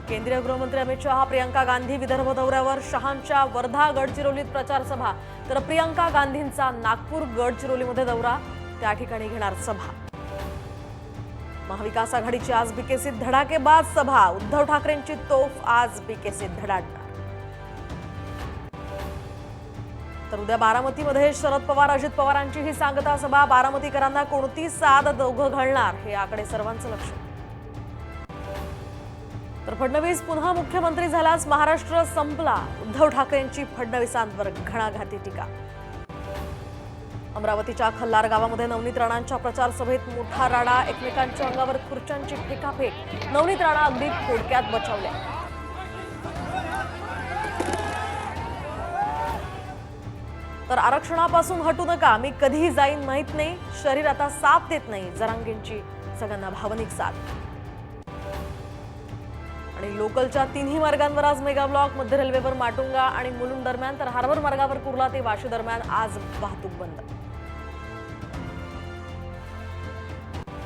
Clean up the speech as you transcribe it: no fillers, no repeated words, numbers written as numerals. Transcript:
केंद्रीय गृहमंत्री अमित शहा प्रियंका गांधी विदर्भ दौऱ्यावर. शहांच्या वर्धा गडचिरोलीत प्रचार सभा तर प्रियंका गांधींचा नागपूर गडचिरोलीमध्ये दौरा. त्या ठिकाणी घेणार सभा. महाविकास आघाडीची आज बीकेसीत धडाकेबाज सभा. उद्धव ठाकरेंची तोफ आज बीकेसीत धडाडणार. तर उद्या बारामतीमध्ये शरद पवार अजित पवारांची ही सांगता सभा. बारामतीकरांना कोणती साथ दोघं घालणार हे याकडे सर्वांचं लक्ष. तर फडणवीस पुन्हा मुख्यमंत्री झाल्यास महाराष्ट्र संपला. उद्धव ठाकरेंची फडणवीसांवर घणाघाती टीका. अमरावतीच्या खल्लार गावामध्ये नवनीत राणांच्या प्रचार सभेत मोठा राडा. एकमेकांच्या अंगावर खुर्च्यांची फेकाफेक. नवनीत राणा अगदी थोडक्यात बचावल्या. तर आरक्षणापासून हटू नका, मी कधीही जाईन माहित नाही. शरीर आता साथ देत नाही. जरांगेंची सगळ्यांना भावनिक साथ. आणि लोकलच्या तिन्ही मार्गांवर आज मेगा ब्लॉक. मध्य रेल्वेवर माटुंगा आणि मुलुंड दरम्यान तर हार्बर मार्गावर कुर्ला ते वाशी दरम्यान आज वाहतूक बंद.